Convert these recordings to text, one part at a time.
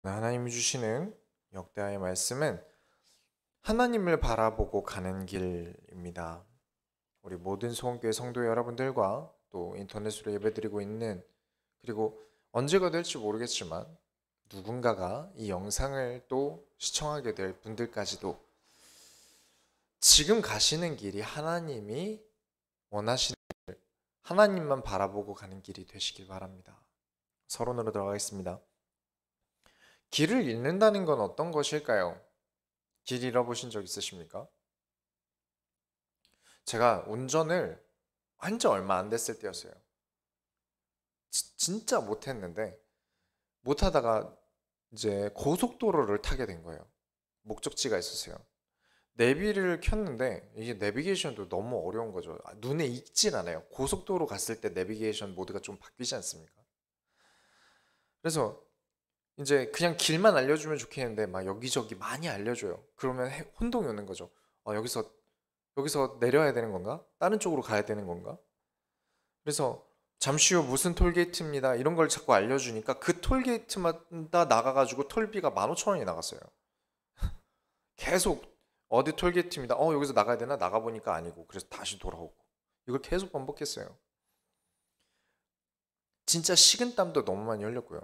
하나님이 주시는 역대하의 말씀은 하나님을 바라보고 가는 길입니다. 우리 모든 소원교회 성도 여러분들과 또 인터넷으로 예배드리고 있는, 그리고 언제가 될지 모르겠지만 누군가가 이 영상을 또 시청하게 될 분들까지도 지금 가시는 길이 하나님이 원하시는, 하나님만 바라보고 가는 길이 되시길 바랍니다. 서론으로 들어가겠습니다. 길을 잃는다는 건 어떤 것일까요? 길 잃어보신 적 있으십니까? 제가 운전을 한 지 얼마 안 됐을 때였어요. 진짜 못했는데, 못하다가 이제 고속도로를 타게 된 거예요. 목적지가 있었어요. 내비를 켰는데 이게 내비게이션도 너무 어려운 거죠. 눈에 익진 않아요. 고속도로 갔을 때 내비게이션 모드가 좀 바뀌지 않습니까? 그래서 이제 그냥 길만 알려주면 좋겠는데 막 여기저기 많이 알려줘요. 그러면 혼동이 오는 거죠. 여기서 내려야 되는 건가? 다른 쪽으로 가야 되는 건가? 그래서 잠시 후 무슨 톨게이트입니다. 이런 걸 자꾸 알려주니까 그 톨게이트마다 나가가지고 톨비가 15,000원이 나갔어요. 계속 어디 톨게이트입니다. 여기서 나가야 되나? 나가보니까 아니고. 그래서 다시 돌아오고. 이걸 계속 반복했어요. 진짜 식은땀도 너무 많이 흘렸고요.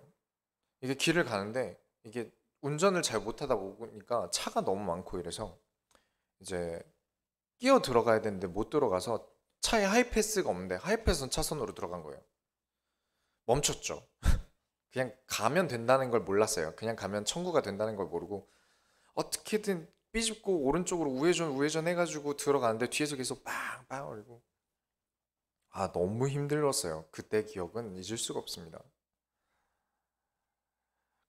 이게 길을 가는데 이게 운전을 잘 못하다 보니까 차가 너무 많고 이래서 이제 끼어 들어가야 되는데 못 들어가서 차에 하이패스가 없는데 하이패스는 차선으로 들어간 거예요. 멈췄죠. 그냥 가면 된다는 걸 몰랐어요. 그냥 가면 청구가 된다는 걸 모르고 어떻게든 삐집고 오른쪽으로 우회전 해가지고 들어가는데 뒤에서 계속 빵빵 울고, 너무 힘들었어요. 그때 기억은 잊을 수가 없습니다.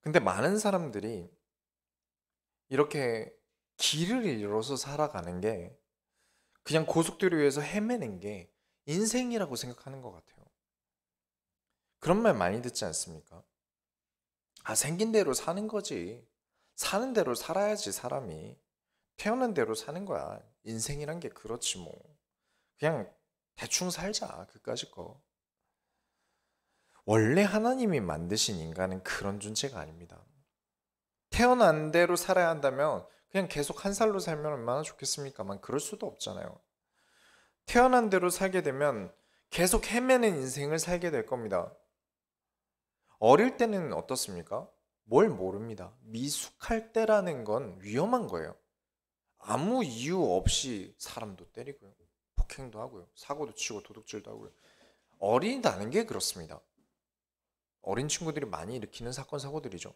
근데 많은 사람들이 이렇게 길을 잃어서 살아가는 게, 그냥 고속도로 위에서 헤매는 게 인생이라고 생각하는 것 같아요. 그런 말 많이 듣지 않습니까? 생긴 대로 사는 거지. 사는 대로 살아야지, 사람이. 태어난 대로 사는 거야. 인생이란 게 그렇지 뭐. 그냥 대충 살자, 그까짓 거. 원래 하나님이 만드신 인간은 그런 존재가 아닙니다. 태어난 대로 살아야 한다면 그냥 계속 한 살로 살면 얼마나 좋겠습니까만, 그럴 수도 없잖아요. 태어난 대로 살게 되면 계속 헤매는 인생을 살게 될 겁니다. 어릴 때는 어떻습니까? 뭘 모릅니다. 미숙할 때라는 건 위험한 거예요. 아무 이유 없이 사람도 때리고요. 폭행도 하고요. 사고도 치고 도둑질도 하고요. 어린다는 게 그렇습니다. 어린 친구들이 많이 일으키는 사건, 사고들이죠.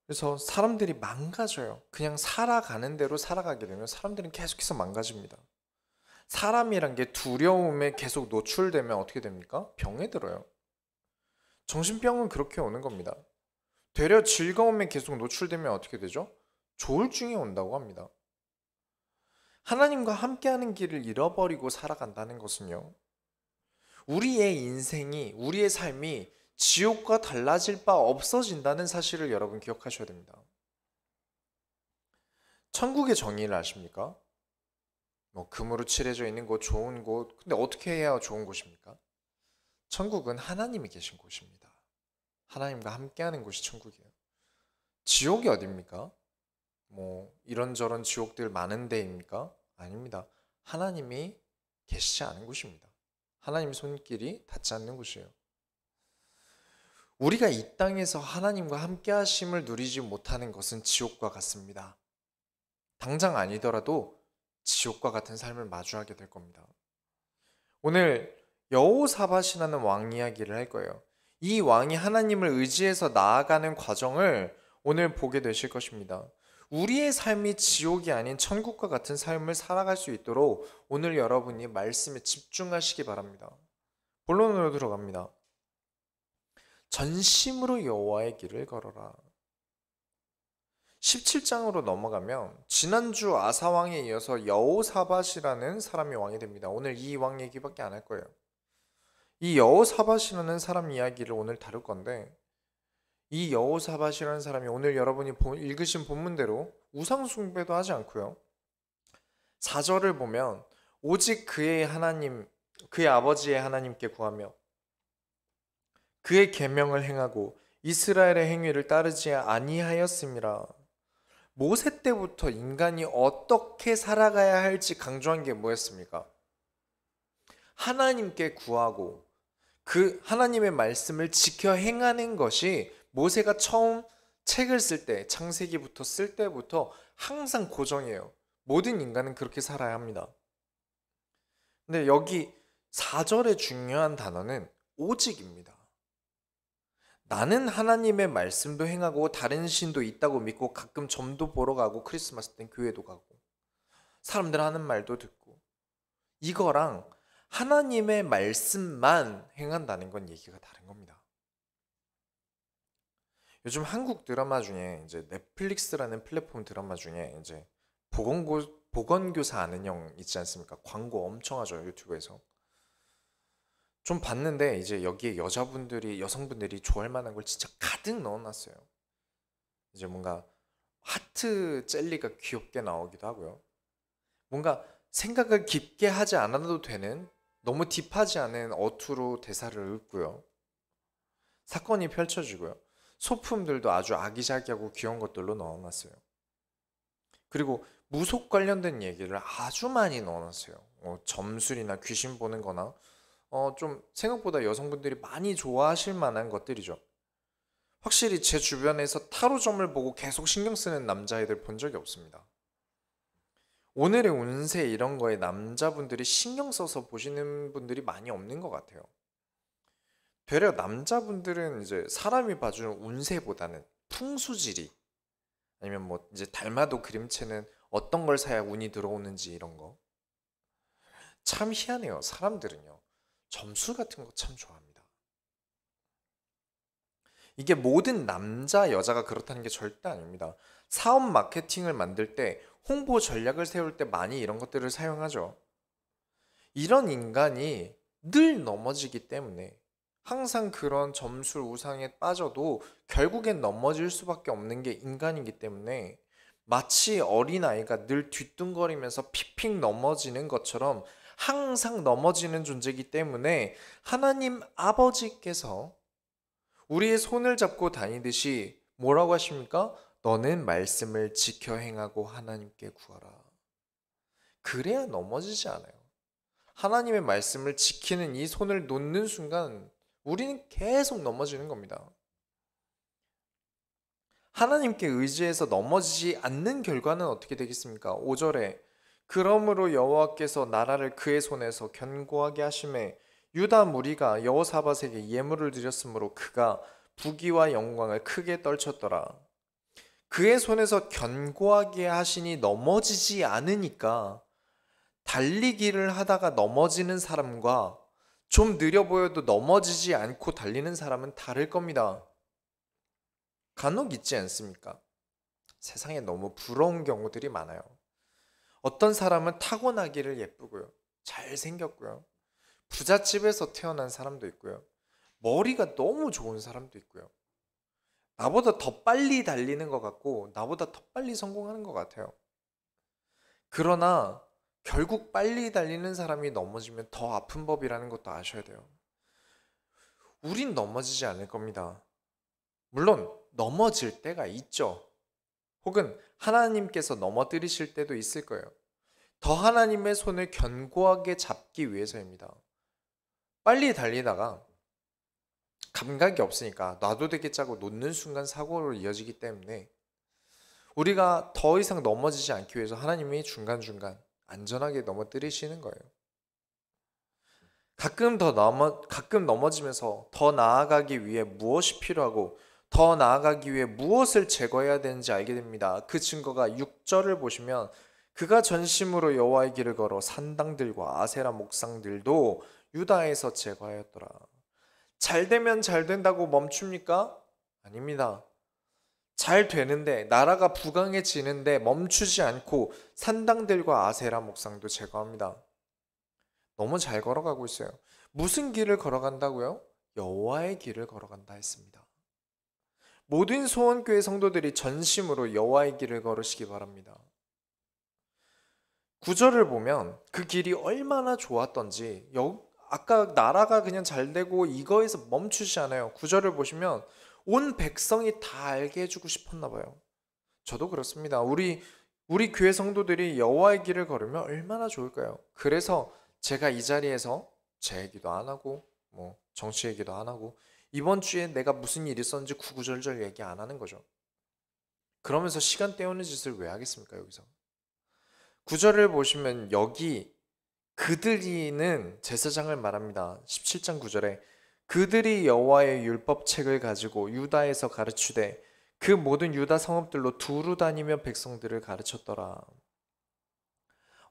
그래서 사람들이 망가져요. 그냥 살아가는 대로 살아가게 되면 사람들은 계속해서 망가집니다. 사람이란 게 두려움에 계속 노출되면 어떻게 됩니까? 병에 들어요. 정신병은 그렇게 오는 겁니다. 되려 즐거움에 계속 노출되면 어떻게 되죠? 조울증이 온다고 합니다. 하나님과 함께하는 길을 잃어버리고 살아간다는 것은요, 우리의 인생이, 우리의 삶이 지옥과 달라질 바 없어진다는 사실을 여러분 기억하셔야 됩니다. 천국의 정의를 아십니까? 금으로 칠해져 있는 곳, 좋은 곳. 근데 어떻게 해야 좋은 곳입니까? 천국은 하나님이 계신 곳입니다. 하나님과 함께하는 곳이 천국이에요. 지옥이 어딥니까? 이런저런 지옥들 많은 데입니까? 아닙니다. 하나님이 계시지 않은 곳입니다. 하나님 손길이 닿지 않는 곳이에요. 우리가 이 땅에서 하나님과 함께 하심을 누리지 못하는 것은 지옥과 같습니다. 당장 아니더라도 지옥과 같은 삶을 마주하게 될 겁니다. 오늘 여호사밧이라는 왕 이야기를 할 거예요. 이 왕이 하나님을 의지해서 나아가는 과정을 오늘 보게 되실 것입니다. 우리의 삶이 지옥이 아닌 천국과 같은 삶을 살아갈 수 있도록 오늘 여러분이 말씀에 집중하시기 바랍니다. 본론으로 들어갑니다. 전심으로 여호와의 길을 걸어라. 17장으로 넘어가면 지난주 아사왕에 이어서 여호사밧이라는 사람이 왕이 됩니다. 오늘 이 왕 얘기밖에 안 할 거예요. 이 여호사밧이라는 사람 이야기를 오늘 다룰 건데, 이 여호사밧이라는 사람이 오늘 여러분이 읽으신 본문대로 우상 숭배도 하지 않고요. 4절을 보면 오직 그의 하나님, 그의 아버지의 하나님께 구하며 그의 계명을 행하고 이스라엘의 행위를 따르지 아니하였음이라. 모세 때부터 인간이 어떻게 살아가야 할지 강조한 게 뭐였습니까? 하나님께 구하고 그 하나님의 말씀을 지켜 행하는 것이 모세가 처음 책을 쓸 때, 창세기부터 쓸 때부터 항상 고정이에요. 모든 인간은 그렇게 살아야 합니다. 근데 여기 4절의 중요한 단어는 오직입니다. 나는 하나님의 말씀도 행하고 다른 신도 있다고 믿고 가끔 점도 보러 가고 크리스마스 땐 교회도 가고 사람들 하는 말도 듣고, 이거랑 하나님의 말씀만 행한다는 건 얘기가 다른 겁니다. 요즘 한국 드라마 중에 이제 넷플릭스라는 플랫폼 드라마 중에 이제 보건교사 아는 형 있지 않습니까? 광고 엄청 하죠, 유튜브에서. 좀 봤는데 이제 여기에 여성분들이 좋아할 만한 걸 진짜 가득 넣어놨어요. 이제 뭔가 하트 젤리가 귀엽게 나오기도 하고요. 뭔가 생각을 깊게 하지 않아도 되는, 너무 딥하지 않은 어투로 대사를 읊고요. 사건이 펼쳐지고요. 소품들도 아주 아기자기하고 귀여운 것들로 넣어놨어요. 그리고 무속 관련된 얘기를 아주 많이 넣어놨어요. 점술이나 귀신 보는 거나 좀 생각보다 여성분들이 많이 좋아하실 만한 것들이죠. 확실히 제 주변에서 타로점을 보고 계속 신경 쓰는 남자애들 본 적이 없습니다. 오늘의 운세 이런 거에 남자분들이 신경 써서 보시는 분들이 많이 없는 것 같아요. 되려 남자분들은 이제 사람이 봐주는 운세보다는 풍수지리, 아니면 뭐 이제 달마도 그림체는 어떤 걸 사야 운이 들어오는지 이런 거. 참 희한해요. 사람들은요, 점수 같은 거 참 좋아합니다. 이게 모든 남자 여자가 그렇다는 게 절대 아닙니다. 사업 마케팅을 만들 때, 홍보 전략을 세울 때 많이 이런 것들을 사용하죠. 이런 인간이 늘 넘어지기 때문에 항상 그런 점술 우상에 빠져도 결국엔 넘어질 수밖에 없는 게 인간이기 때문에, 마치 어린아이가 늘 뒤뚱거리면서 픽픽 넘어지는 것처럼 항상 넘어지는 존재이기 때문에 하나님 아버지께서 우리의 손을 잡고 다니듯이 뭐라고 하십니까? 너는 말씀을 지켜 행하고 하나님께 구하라. 그래야 넘어지지 않아요. 하나님의 말씀을 지키는 이 손을 놓는 순간 우리는 계속 넘어지는 겁니다. 하나님께 의지해서 넘어지지 않는 결과는 어떻게 되겠습니까? 5절에 그러므로 여호와께서 나라를 그의 손에서 견고하게 하심에 유다 무리가 여호사밧에게 예물을 드렸으므로 그가 부귀와 영광을 크게 떨쳤더라. 그의 손에서 견고하게 하시니 넘어지지 않으니까 달리기를 하다가 넘어지는 사람과 좀 느려 보여도 넘어지지 않고 달리는 사람은 다를 겁니다. 간혹 있지 않습니까? 세상에 너무 부러운 경우들이 많아요. 어떤 사람은 타고나기를 예쁘고요, 잘생겼고요, 부잣집에서 태어난 사람도 있고요, 머리가 너무 좋은 사람도 있고요, 나보다 더 빨리 달리는 것 같고 나보다 더 빨리 성공하는 것 같아요. 그러나 결국 빨리 달리는 사람이 넘어지면 더 아픈 법이라는 것도 아셔야 돼요. 우린 넘어지지 않을 겁니다. 물론 넘어질 때가 있죠. 혹은 하나님께서 넘어뜨리실 때도 있을 거예요. 더 하나님의 손을 견고하게 잡기 위해서입니다. 빨리 달리다가 감각이 없으니까 놔도 되겠자고 놓는 순간 사고로 이어지기 때문에 우리가 더 이상 넘어지지 않기 위해서 하나님이 중간중간 안전하게 넘어뜨리시는 거예요. 가끔 넘어지면서 더 나아가기 위해 무엇이 필요하고 더 나아가기 위해 무엇을 제거해야 되는지 알게 됩니다. 그 증거가 6절을 보시면 그가 전심으로 여호와의 길을 걸어 산당들과 아세라 목상들도 유다에서 제거하였더라. 잘 되면 잘 된다고 멈춥니까? 아닙니다. 잘 되는데, 나라가 부강해지는데 멈추지 않고 산당들과 아세라 목상도 제거합니다. 너무 잘 걸어가고 있어요. 무슨 길을 걸어간다고요? 여호와의 길을 걸어간다 했습니다. 모든 소원교회 성도들이 전심으로 여호와의 길을 걸으시기 바랍니다. 9절을 보면 그 길이 얼마나 좋았던지 아까 나라가 그냥 잘 되고 이거에서 멈추지 않아요. 구절을 보시면 온 백성이 다 알게 해주고 싶었나 봐요. 저도 그렇습니다. 우리 교회 성도들이 여호와의 길을 걸으면 얼마나 좋을까요? 그래서 제가 이 자리에서 제 얘기도 안 하고 뭐 정치 얘기도 안 하고 이번 주에 내가 무슨 일이 있었는지 구구절절 얘기 안 하는 거죠. 그러면서 시간 때우는 짓을 왜 하겠습니까, 여기서? 구절을 보시면 여기 그들이는 제사장을 말합니다. 17장 9절에 그들이 여호와의 율법책을 가지고 유다에서 가르치되 그 모든 유다 성읍들로 두루 다니며 백성들을 가르쳤더라.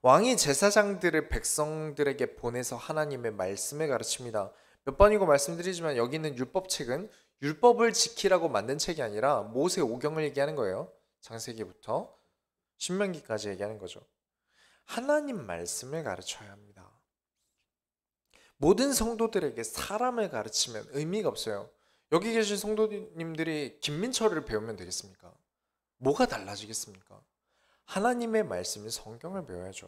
왕이 제사장들을 백성들에게 보내서 하나님의 말씀을 가르칩니다. 몇 번이고 말씀드리지만 여기 있는 율법책은 율법을 지키라고 만든 책이 아니라 모세 오경을 얘기하는 거예요. 창세기부터 신명기까지 얘기하는 거죠. 하나님 말씀을 가르쳐야 합니다. 모든 성도들에게 사람을 가르치면 의미가 없어요. 여기 계신 성도님들이 김민철을 배우면 되겠습니까? 뭐가 달라지겠습니까? 하나님의 말씀인 성경을 배워야죠.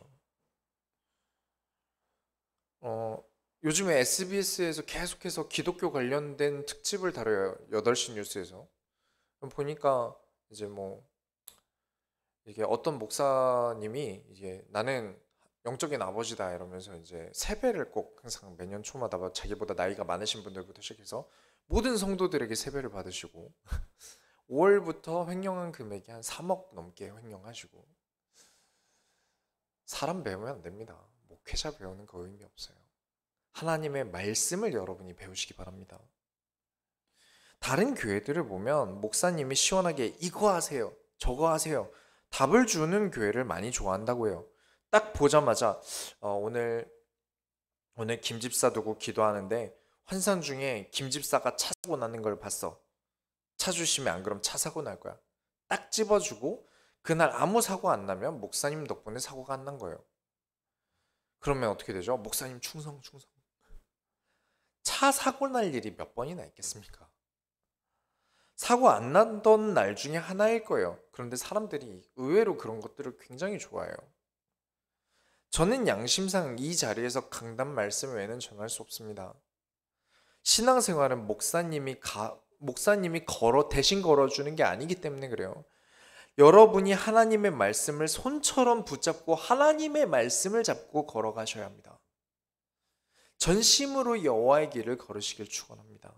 요즘에 SBS에서 계속해서 기독교 관련된 특집을 다뤄요. 8시 뉴스에서. 보니까 이제 뭐 이게 어떤 목사님이 이제 나는 영적인 아버지다 이러면서 이제 세배를 꼭 항상 매년 초마다 자기보다 나이가 많으신 분들부터 시작해서 모든 성도들에게 세배를 받으시고 5월부터 횡령한 금액이 한 3억 넘게 횡령하시고 사람 배우면 안 됩니다. 목회자 배우는 거 의미 없어요. 하나님의 말씀을 여러분이 배우시기 바랍니다. 다른 교회들을 보면 목사님이 시원하게 이거 하세요, 저거 하세요 답을 주는 교회를 많이 좋아한다고 해요. 딱 보자마자 오늘 김 집사 두고 기도하는데 환상 중에 김 집사가 차 사고 나는 걸 봤어. 차 주시면 안 그럼 차 사고 날 거야. 딱 집어주고 그날 아무 사고 안 나면 목사님 덕분에 사고가 안 난 거예요. 그러면 어떻게 되죠? 목사님 충성. 차 사고 날 일이 몇 번이나 있겠습니까? 사고 안 나던 날 중에 하나일 거예요. 그런데 사람들이 의외로 그런 것들을 굉장히 좋아해요. 저는 양심상 이 자리에서 강단 말씀 외에는 전할 수 없습니다. 신앙생활은 목사님이 대신 걸어주는 게 아니기 때문에 그래요. 여러분이 하나님의 말씀을 손처럼 붙잡고 하나님의 말씀을 잡고 걸어가셔야 합니다. 전심으로 여호와의 길을 걸으시길 축원합니다.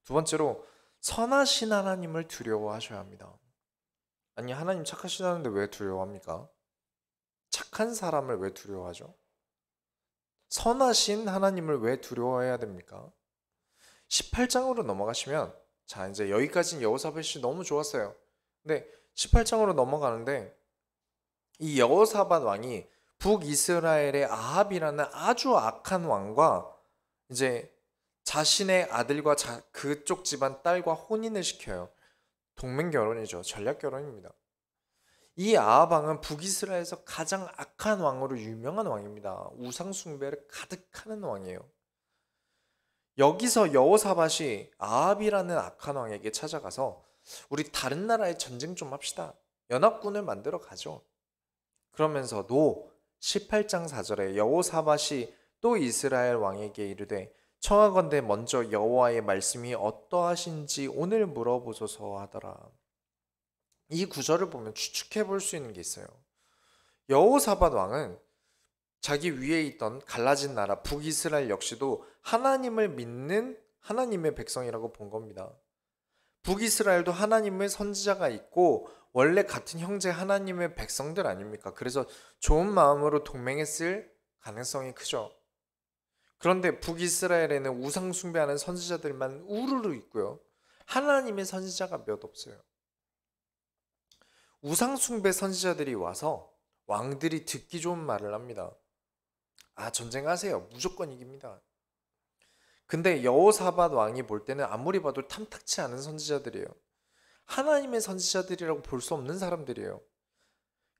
두 번째로 선하신 하나님을 두려워하셔야 합니다. 아니 하나님 착하시다는데 왜 두려워합니까? 착한 사람을 왜 두려워하죠? 선하신 하나님을 왜 두려워해야 됩니까? 18장으로 넘어가시면 자 이제 여기까지는 여호사밧이 너무 좋았어요. 근데 18장으로 넘어가는데 이 여호사밧 왕이 북이스라엘의 아합이라는 아주 악한 왕과 이제 자신의 아들과 그쪽 집안 딸과 혼인을 시켜요. 동맹 결혼이죠. 전략 결혼입니다. 이 아합 왕은 북이스라엘에서 가장 악한 왕으로 유명한 왕입니다. 우상 숭배를 가득하는 왕이에요. 여기서 여호사밧이 아합이라는 악한 왕에게 찾아가서 우리 다른 나라에 전쟁 좀 합시다. 연합군을 만들어 가죠. 그러면서도 18장 4절에 여호사밧이 또 이스라엘 왕에게 이르되 청하건대 먼저 여호와의 말씀이 어떠하신지 오늘 물어보소서 하더라. 이 구절을 보면 추측해 볼 수 있는 게 있어요. 여호사밧 왕은 자기 위에 있던 갈라진 나라 북이스라엘 역시도 하나님을 믿는 하나님의 백성이라고 본 겁니다. 북이스라엘도 하나님의 선지자가 있고 원래 같은 형제 하나님의 백성들 아닙니까? 그래서 좋은 마음으로 동맹했을 가능성이 크죠. 그런데 북이스라엘에는 우상 숭배하는 선지자들만 우르르 있고요. 하나님의 선지자가 몇 없어요. 우상 숭배 선지자들이 와서 왕들이 듣기 좋은 말을 합니다. 아, 전쟁하세요. 무조건 이깁니다. 근데 여호사밧 왕이 볼 때는 아무리 봐도 탐탁치 않은 선지자들이에요. 하나님의 선지자들이라고 볼 수 없는 사람들이에요.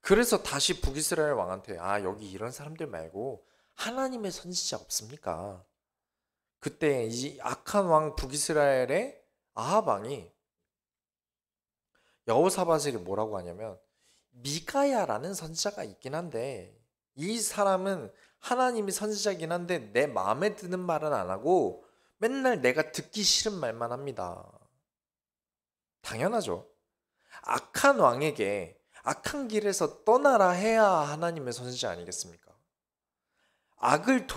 그래서 다시 북이스라엘 왕한테 여기 이런 사람들 말고 하나님의 선지자 없습니까? 그때 이 악한 왕 북이스라엘의 아합 왕이 여호사밧에게 뭐라고 하냐면 미가야라는 선지자가 있긴 한데 이 사람은 하나님이 선지자긴 한데 내 마음에 드는 말은 안 하고 맨날 내가 듣기 싫은 말만 합니다. 당연하죠. 악한 왕에게 악한 길에서 떠나라 해야 하나님의 선지자 아니겠습니까? 악을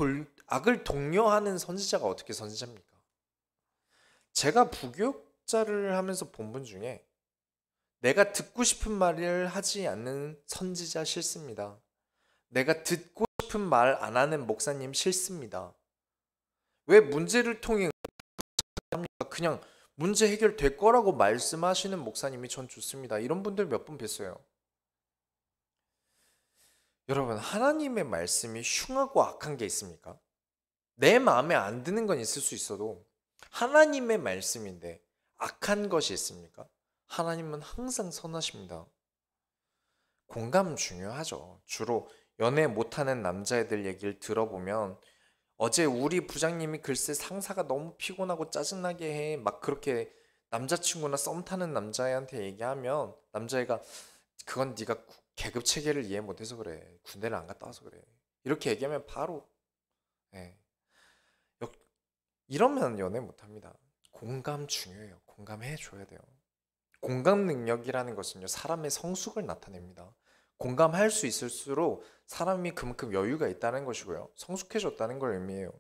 독려하는 선지자가 어떻게 선지자입니까? 제가 부교육자를 하면서 본 분 중에 내가 듣고 싶은 말을 하지 않는 선지자 싫습니다. 내가 듣고 싶은 말 안 하는 목사님 싫습니다. 왜 문제를 통해 그냥 문제 해결될 거라고 말씀하시는 목사님이 전 좋습니다. 이런 분들 몇 분 뵀어요. 여러분, 하나님의 말씀이 흉하고 악한 게 있습니까? 내 마음에 안 드는 건 있을 수 있어도 하나님의 말씀인데 악한 것이 있습니까? 하나님은 항상 선하십니다. 공감 중요하죠. 주로 연애 못하는 남자애들 얘기를 들어보면 어제 우리 부장님이 글쎄 상사가 너무 피곤하고 짜증나게 해. 막 그렇게 남자친구나 썸 타는 남자애한테 얘기하면 남자애가 그건 네가 계급 체계를 이해 못해서 그래. 군대를 안 갔다 와서 그래. 이렇게 얘기하면 바로 예. 이러면 연애 못합니다. 공감 중요해요. 공감해 줘야 돼요. 공감 능력이라는 것은요, 사람의 성숙을 나타냅니다. 공감할 수 있을수록 사람이 그만큼 여유가 있다는 것이고요. 성숙해졌다는 걸 의미해요.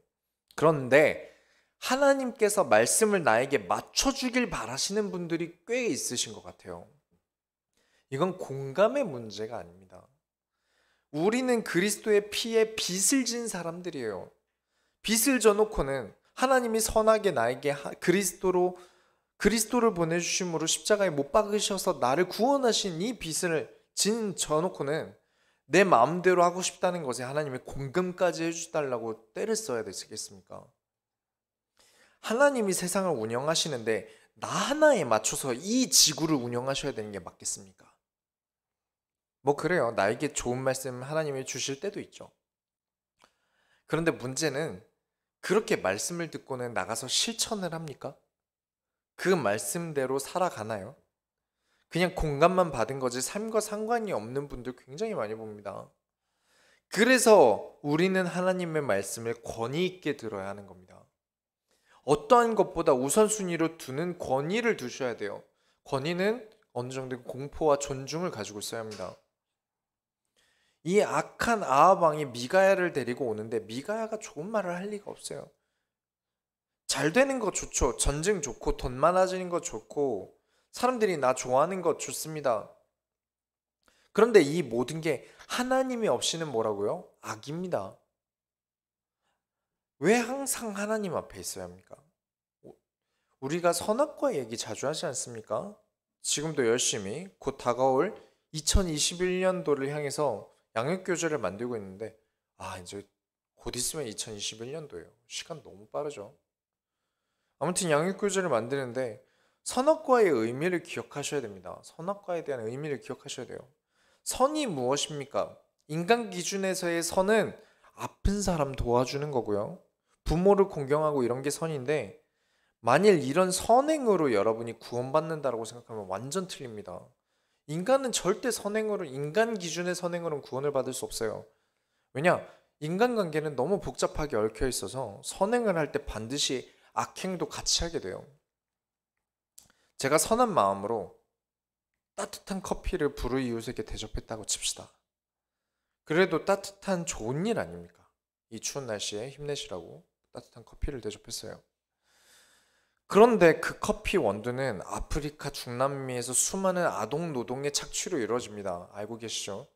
그런데 하나님께서 말씀을 나에게 맞춰주길 바라시는 분들이 꽤 있으신 것 같아요. 이건 공감의 문제가 아닙니다. 우리는 그리스도의 피에 빚을 진 사람들이에요. 빚을 져놓고는 하나님이 선하게 나에게 그리스도를 보내주심으로 십자가에 못 박으셔서 나를 구원하신 이 빚을 져놓고는 내 마음대로 하고 싶다는 것에 하나님이 공감까지 해주달라고 때를 써야 되겠습니까? 하나님이 세상을 운영하시는데 나 하나에 맞춰서 이 지구를 운영하셔야 되는 게 맞겠습니까? 뭐 그래요. 나에게 좋은 말씀 하나님이 주실 때도 있죠. 그런데 문제는 그렇게 말씀을 듣고는 나가서 실천을 합니까? 그 말씀대로 살아가나요? 그냥 공감만 받은 거지 삶과 상관이 없는 분들 굉장히 많이 봅니다. 그래서 우리는 하나님의 말씀을 권위 있게 들어야 하는 겁니다. 어떠한 것보다 우선순위로 두는 권위를 두셔야 돼요. 권위는 어느 정도 공포와 존중을 가지고 있어야 합니다. 이 악한 아합 왕이 미가야를 데리고 오는데 미가야가 좋은 말을 할 리가 없어요. 잘 되는 거 좋죠. 전쟁 좋고 돈 많아지는 거 좋고 사람들이 나 좋아하는 거 좋습니다. 그런데 이 모든 게 하나님이 없이는 뭐라고요? 악입니다. 왜 항상 하나님 앞에 있어야 합니까? 우리가 선악과 얘기 자주 하지 않습니까? 지금도 열심히 곧 다가올 2021년도를 향해서 양육교재를 만들고 있는데 이제 곧 있으면 2021년도예요. 시간 너무 빠르죠. 아무튼 양육교재를 만드는데 선악과의 의미를 기억하셔야 됩니다. 선악과에 대한 의미를 기억하셔야 돼요. 선이 무엇입니까? 인간 기준에서의 선은 아픈 사람 도와주는 거고요. 부모를 공경하고 이런 게 선인데 만일 이런 선행으로 여러분이 구원받는다고 생각하면 완전 틀립니다. 인간은 절대 인간 기준의 선행으로는 구원을 받을 수 없어요. 왜냐? 인간관계는 너무 복잡하게 얽혀 있어서 선행을 할 때 반드시 악행도 같이 하게 돼요. 제가 선한 마음으로 따뜻한 커피를 불우이웃에게 대접했다고 칩시다. 그래도 따뜻한 좋은 일 아닙니까? 이 추운 날씨에 힘내시라고 따뜻한 커피를 대접했어요. 그런데 그 커피 원두는 아프리카 중남미에서 수많은 아동 노동의 착취로 이루어집니다. 알고 계시죠?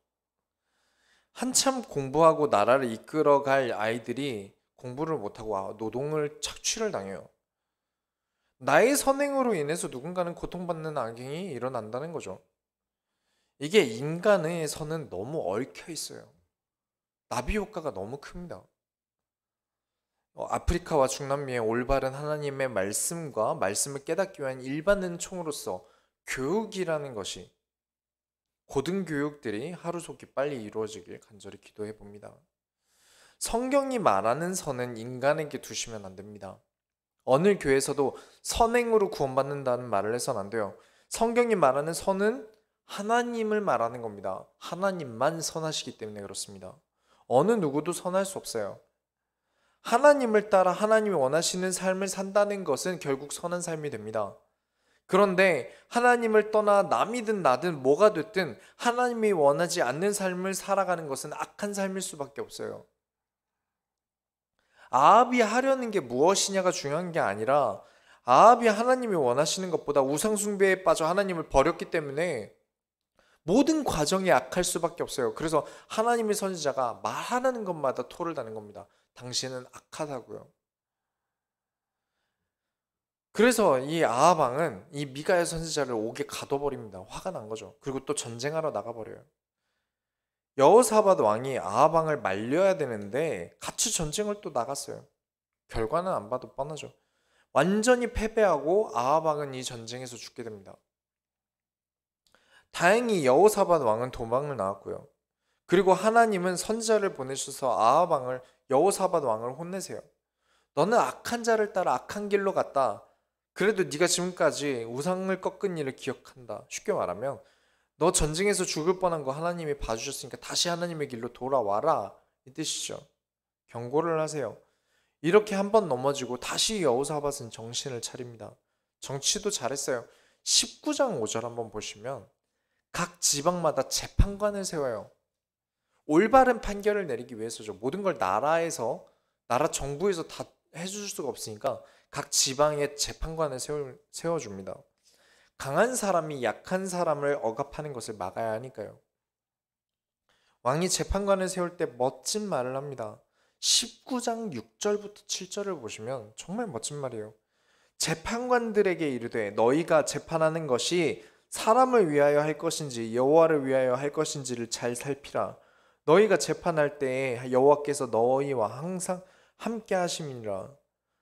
한참 공부하고 나라를 이끌어갈 아이들이 공부를 못하고 노동을 착취를 당해요. 나의 선행으로 인해서 누군가는 고통받는 악행이 일어난다는 거죠. 이게 인간의 선은 너무 얽혀 있어요. 나비 효과가 너무 큽니다. 아프리카와 중남미의 올바른 하나님의 말씀과 말씀을 깨닫기 위한 일반 은총으로서 교육이라는 것이 고등교육들이 하루속히 빨리 이루어지길 간절히 기도해 봅니다. 성경이 말하는 선은 인간에게 두시면 안 됩니다. 어느 교회에서도 선행으로 구원받는다는 말을 해서는 안 돼요. 성경이 말하는 선은 하나님을 말하는 겁니다. 하나님만 선하시기 때문에 그렇습니다. 어느 누구도 선할 수 없어요. 하나님을 따라 하나님이 원하시는 삶을 산다는 것은 결국 선한 삶이 됩니다. 그런데 하나님을 떠나 남이든 나든 뭐가 됐든 하나님이 원하지 않는 삶을 살아가는 것은 악한 삶일 수밖에 없어요. 아합이 하려는 게 무엇이냐가 중요한 게 아니라 아합이 하나님이 원하시는 것보다 우상숭배에 빠져 하나님을 버렸기 때문에 모든 과정이 악할 수밖에 없어요. 그래서 하나님의 선지자가 말하는 것마다 토를 다는 겁니다. 당신은 악하다고요. 그래서 이 아합 왕은 이 미가야 선지자를 옥에 가둬버립니다. 화가 난 거죠. 그리고 또 전쟁하러 나가버려요. 여호사밧 왕이 아합 왕을 말려야 되는데 같이 전쟁을 또 나갔어요. 결과는 안 봐도 뻔하죠. 완전히 패배하고 아합 왕은 이 전쟁에서 죽게 됩니다. 다행히 여호사밧 왕은 도망을 나왔고요. 그리고 하나님은 선지자를 보내셔서 아합 왕을 여호사밧 왕을 혼내세요. 너는 악한 자를 따라 악한 길로 갔다. 그래도 네가 지금까지 우상을 꺾은 일을 기억한다. 쉽게 말하면 너 전쟁에서 죽을 뻔한 거 하나님이 봐주셨으니까 다시 하나님의 길로 돌아와라. 이 뜻이죠. 경고를 하세요. 이렇게 한 번 넘어지고 다시 여호사밧은 정신을 차립니다. 정치도 잘했어요. 19장 5절 한번 보시면 각 지방마다 재판관을 세워요. 올바른 판결을 내리기 위해서죠. 모든 걸 나라 정부에서 다 해줄 수가 없으니까 각 지방에 재판관을 세워줍니다. 강한 사람이 약한 사람을 억압하는 것을 막아야 하니까요. 왕이 재판관을 세울 때 멋진 말을 합니다. 19장 6절부터 7절을 보시면 정말 멋진 말이에요. 재판관들에게 이르되 너희가 재판하는 것이 사람을 위하여 할 것인지 여호와를 위하여 할 것인지를 잘 살피라. 너희가 재판할 때에 여호와께서 너희와 항상 함께 하심이니라.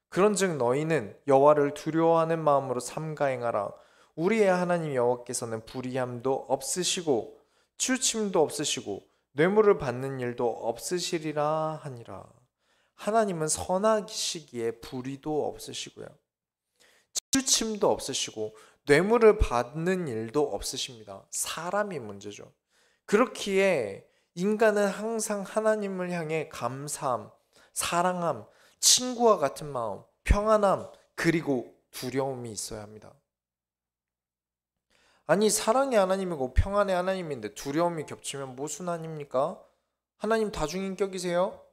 그런즉 너희는 여호와를 두려워하는 마음으로 삼가행하라. 우리의 하나님 여호와께서는 불의함도 없으시고 치우침도 없으시고 뇌물을 받는 일도 없으시리라 하니라. 하나님은 선하시기에 불의도 없으시고요. 치우침도 없으시고 뇌물을 받는 일도 없으십니다. 사람이 문제죠. 그렇기에 인간은 항상 하나님을 향해 감사함, 사랑함, 친구와 같은 마음, 평안함, 그리고 두려움이 있어야 합니다. 아니 사랑이 하나님이고 평안의 하나님인데 두려움이 겹치면 무슨 아닙니까? 하나님 다중인격이세요?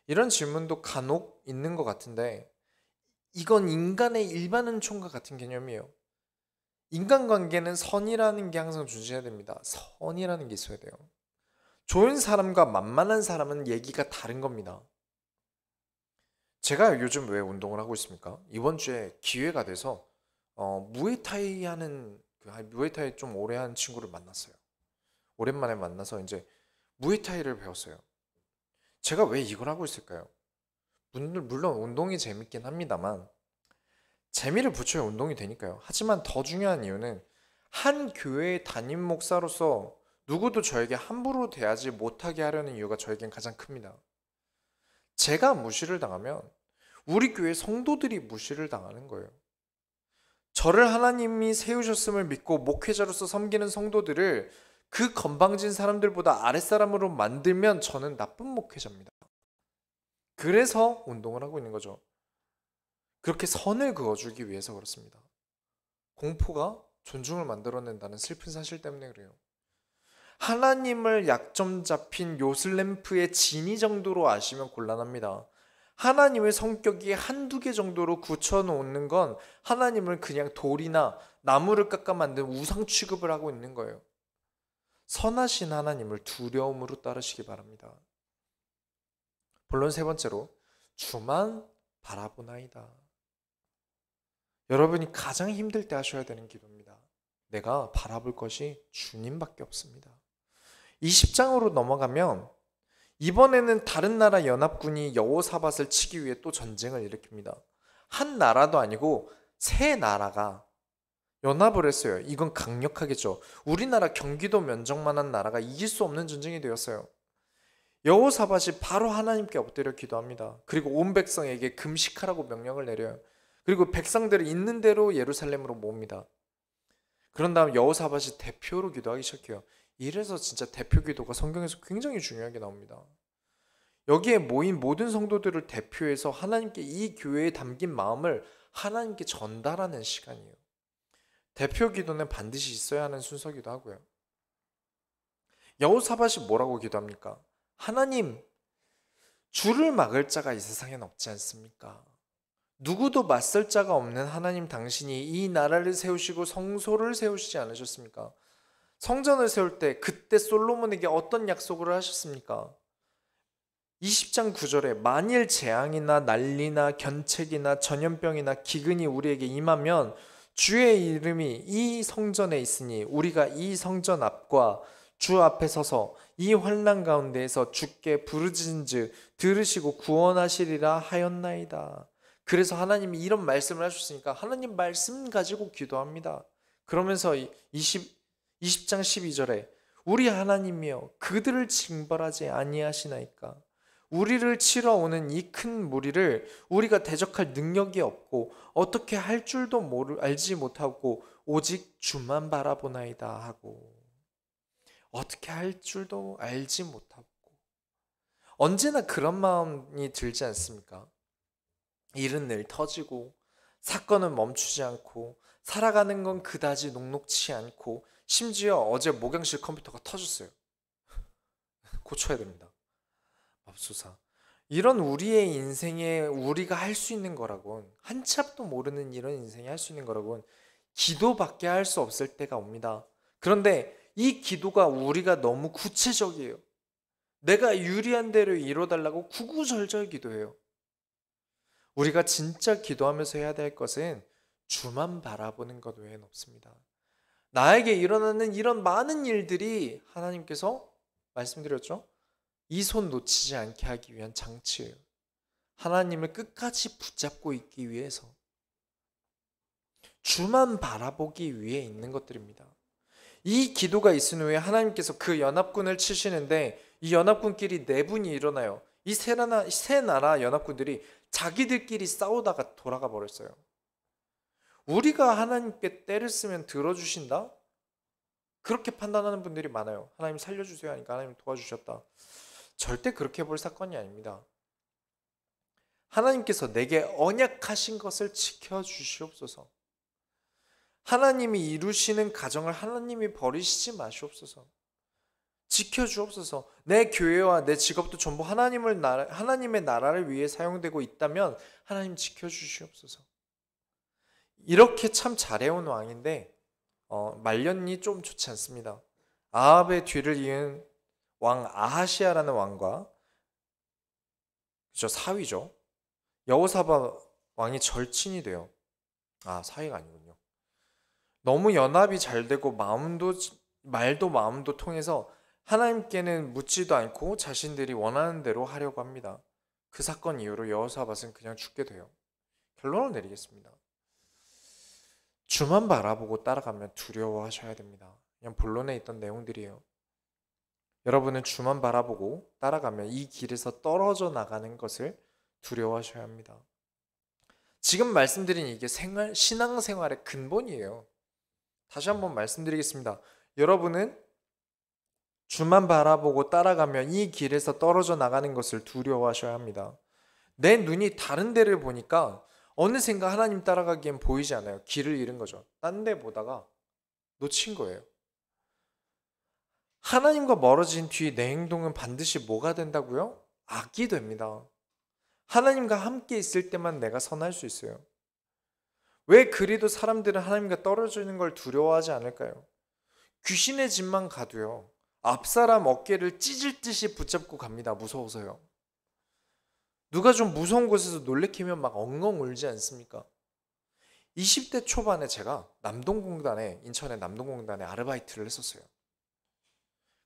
이런 질문도 간혹 있는 것 같은데 이건 인간의 일반 은총과 같은 개념이에요. 인간관계는 선이라는 게 항상 존재해야 됩니다. 선이라는 게 있어야 돼요. 좋은 사람과 만만한 사람은 얘기가 다른 겁니다. 제가 요즘 왜 운동을 하고 있습니까? 이번 주에 기회가 돼서 무에타이 하는 무에타이 좀 오래 한 친구를 만났어요. 오랜만에 만나서 이제 무에타이를 배웠어요. 제가 왜 이걸 하고 있을까요? 물론 운동이 재밌긴 합니다만 재미를 붙여야 운동이 되니까요. 하지만 더 중요한 이유는 한 교회의 담임 목사로서 누구도 저에게 함부로 대하지 못하게 하려는 이유가 저에겐 가장 큽니다. 제가 무시를 당하면 우리 교회 성도들이 무시를 당하는 거예요. 저를 하나님이 세우셨음을 믿고 목회자로서 섬기는 성도들을 그 건방진 사람들보다 아랫사람으로 만들면 저는 나쁜 목회자입니다. 그래서 운동을 하고 있는 거죠. 그렇게 선을 그어주기 위해서 그렇습니다. 공포가 존중을 만들어낸다는 슬픈 사실 때문에 그래요. 하나님을 약점 잡힌 요슬램프의 진위 정도로 아시면 곤란합니다. 하나님의 성격이 한두 개 정도로 굳혀놓는 건 하나님을 그냥 돌이나 나무를 깎아 만든 우상 취급을 하고 있는 거예요. 선하신 하나님을 두려움으로 따르시기 바랍니다. 본론 세 번째로 주만 바라보나이다. 여러분이 가장 힘들 때 하셔야 되는 기도입니다. 내가 바라볼 것이 주님밖에 없습니다. 20장으로 넘어가면 이번에는 다른 나라 연합군이 여호사밧을 치기 위해 또 전쟁을 일으킵니다. 한 나라도 아니고 세 나라가 연합을 했어요. 이건 강력하겠죠. 우리나라 경기도 면적만한 나라가 이길 수 없는 전쟁이 되었어요. 여호사밧이 바로 하나님께 엎드려 기도합니다. 그리고 온 백성에게 금식하라고 명령을 내려요. 그리고 백성들을 있는 대로 예루살렘으로 모읍니다. 그런 다음 여호사밧이 대표로 기도하기 시작해요. 이래서 진짜 대표 기도가 성경에서 굉장히 중요하게 나옵니다. 여기에 모인 모든 성도들을 대표해서 하나님께 이 교회에 담긴 마음을 하나님께 전달하는 시간이에요. 대표 기도는 반드시 있어야 하는 순서기도 하고요. 여호사밧이 뭐라고 기도합니까? 하나님, 주를 막을 자가 이 세상엔 없지 않습니까? 누구도 맞설 자가 없는 하나님, 당신이 이 나라를 세우시고 성소를 세우시지 않으셨습니까? 성전을 세울 때 그때 솔로몬에게 어떤 약속을 하셨습니까? 20장 9절에 만일 재앙이나 난리나 견책이나 전염병이나 기근이 우리에게 임하면 주의 이름이 이 성전에 있으니 우리가 이 성전 앞과 주 앞에 서서 이 환난 가운데에서 주께 부르짖은즉 들으시고 구원하시리라 하였나이다. 그래서 하나님이 이런 말씀을 하셨으니까 하나님 말씀 가지고 기도합니다. 그러면서 20장 12절에 우리 하나님이여 그들을 징벌하지 아니하시나이까. 우리를 치러 오는 이 큰 무리를 우리가 대적할 능력이 없고 어떻게 할 줄도 알지 못하고 오직 주만 바라보나이다 하고, 어떻게 할 줄도 알지 못하고. 언제나 그런 마음이 들지 않습니까? 일은 늘 터지고 사건은 멈추지 않고 살아가는 건 그다지 녹록치 않고, 심지어 어제 목욕실 컴퓨터가 터졌어요. 고쳐야 됩니다. 맙소사. 이런 우리의 인생에 우리가 할 수 있는 거라곤, 한치 앞도 모르는 이런 인생에 할 수 있는 거라곤 기도밖에 할 수 없을 때가 옵니다. 그런데 이 기도가 우리가 너무 구체적이에요. 내가 유리한 대로 이뤄달라고 구구절절 기도해요. 우리가 진짜 기도하면서 해야 될 것은 주만 바라보는 것 외엔 없습니다. 나에게 일어나는 이런 많은 일들이 하나님께서 말씀드렸죠? 이 손 놓치지 않게 하기 위한 장치예요. 하나님을 끝까지 붙잡고 있기 위해서, 주만 바라보기 위해 있는 것들입니다. 이 기도가 있은 후에 하나님께서 그 연합군을 치시는데, 이 연합군끼리 내분이 일어나요. 이 세 나라 연합군들이 자기들끼리 싸우다가 돌아가 버렸어요. 우리가 하나님께 때를 쓰면 들어주신다? 그렇게 판단하는 분들이 많아요. 하나님 살려주세요 하니까 하나님 도와주셨다. 절대 그렇게 볼 사건이 아닙니다. 하나님께서 내게 언약하신 것을 지켜주시옵소서. 하나님이 이루시는 가정을 하나님이 버리시지 마시옵소서. 지켜주옵소서. 내 교회와 내 직업도 전부 하나님의 나라를 위해 사용되고 있다면 하나님 지켜주시옵소서. 이렇게 참 잘해온 왕인데 말년이 좀 좋지 않습니다. 아합의 뒤를 이은 왕 아하시아라는 왕과, 사위죠. 여호사밧 왕이 절친이 돼요. 사위가 아니군요. 너무 연합이 잘 되고 말도 마음도 통해서 하나님께는 묻지도 않고 자신들이 원하는 대로 하려고 합니다. 그 사건 이후로 여호사밧은 그냥 죽게 돼요. 결론을 내리겠습니다. 주만 바라보고 따라가면 두려워하셔야 됩니다. 그냥 본론에 있던 내용들이에요. 여러분은 주만 바라보고 따라가면 이 길에서 떨어져 나가는 것을 두려워하셔야 합니다. 지금 말씀드린 이게 신앙생활의 근본이에요. 다시 한번 말씀드리겠습니다. 여러분은 주만 바라보고 따라가면 이 길에서 떨어져 나가는 것을 두려워하셔야 합니다. 내 눈이 다른 데를 보니까 어느샌가 하나님 따라가기엔 보이지 않아요. 길을 잃은 거죠. 딴 데 보다가 놓친 거예요. 하나님과 멀어진 뒤 내 행동은 반드시 뭐가 된다고요? 악이 됩니다. 하나님과 함께 있을 때만 내가 선할 수 있어요. 왜 그리도 사람들은 하나님과 떨어지는 걸 두려워하지 않을까요? 귀신의 집만 가도요, 앞사람 어깨를 찢을 듯이 붙잡고 갑니다. 무서워서요. 누가 좀 무서운 곳에서 놀래키면 막 엉엉 울지 않습니까? 20대 초반에 제가 인천의 남동공단에 아르바이트를 했었어요.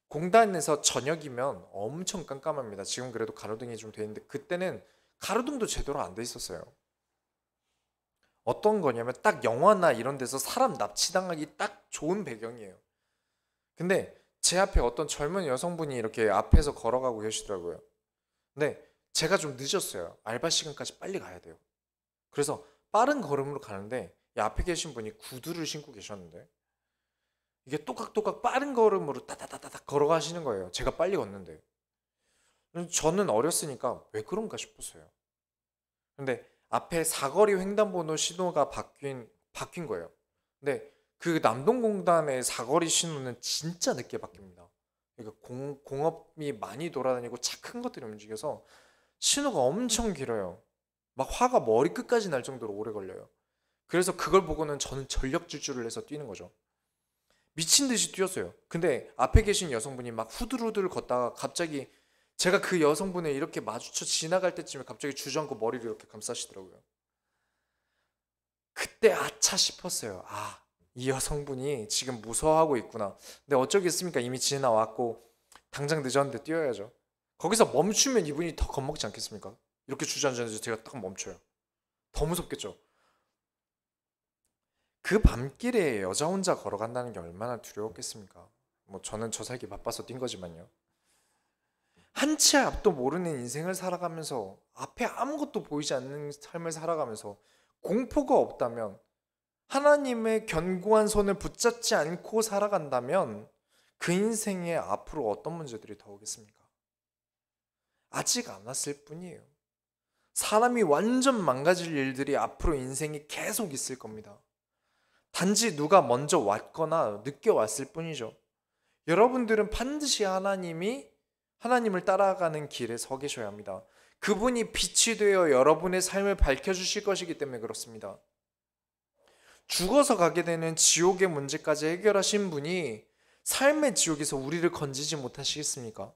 공단에서 저녁이면 엄청 깜깜합니다. 지금 그래도 가로등이 좀 돼 있는데 그때는 가로등도 제대로 안 돼 있었어요. 어떤 거냐면 딱 영화나 이런 데서 사람 납치당하기 딱 좋은 배경이에요. 근데 제 앞에 어떤 젊은 여성분이 이렇게 앞에서 걸어가고 계시더라고요. 근데 제가 좀 늦었어요. 알바 시간까지 빨리 가야 돼요. 그래서 빠른 걸음으로 가는데 이 앞에 계신 분이 구두를 신고 계셨는데 이게 또각또각 빠른 걸음으로 따다다다닥 걸어가시는 거예요. 제가 빨리 걷는데. 저는 어렸으니까 왜 그런가 싶었어요. 근데 앞에 사거리 횡단번호 신호가 바뀐 거예요. 근데 그 남동공단의 사거리 신호는 진짜 늦게 바뀝니다. 그러니까 공업이 많이 돌아다니고 차 큰 것들이 움직여서 신호가 엄청 길어요. 막 화가 머리끝까지 날 정도로 오래 걸려요. 그래서 그걸 보고는 저는 전력 질주를 해서 뛰는 거죠. 미친 듯이 뛰었어요. 근데 앞에 계신 여성분이 막 후들후들 걷다가 갑자기 제가 그 여성분을 이렇게 마주쳐 지나갈 때쯤에 갑자기 주저앉고 머리를 이렇게 감싸시더라고요. 그때 아차 싶었어요. 아, 이 여성분이 지금 무서워하고 있구나. 근데 어쩌겠습니까? 이미 지나왔고 당장 늦었는데 뛰어야죠. 거기서 멈추면 이분이 더 겁먹지 않겠습니까? 이렇게 주저앉았는데 제가 딱 멈춰요. 더 무섭겠죠. 그 밤길에 여자 혼자 걸어간다는 게 얼마나 두려웠겠습니까? 뭐 저는 저 살기 바빠서 뛴 거지만요. 한 치 앞도 모르는 인생을 살아가면서 앞에 아무것도 보이지 않는 삶을 살아가면서 공포가 없다면, 하나님의 견고한 손을 붙잡지 않고 살아간다면 그 인생에 앞으로 어떤 문제들이 더 오겠습니까? 아직 안 왔을 뿐이에요. 사람이 완전 망가질 일들이 앞으로 인생에 계속 있을 겁니다. 단지 누가 먼저 왔거나 늦게 왔을 뿐이죠. 여러분들은 반드시 하나님을 따라가는 길에 서 계셔야 합니다. 그분이 빛이 되어 여러분의 삶을 밝혀주실 것이기 때문에 그렇습니다. 죽어서 가게 되는 지옥의 문제까지 해결하신 분이 삶의 지옥에서 우리를 건지지 못하시겠습니까?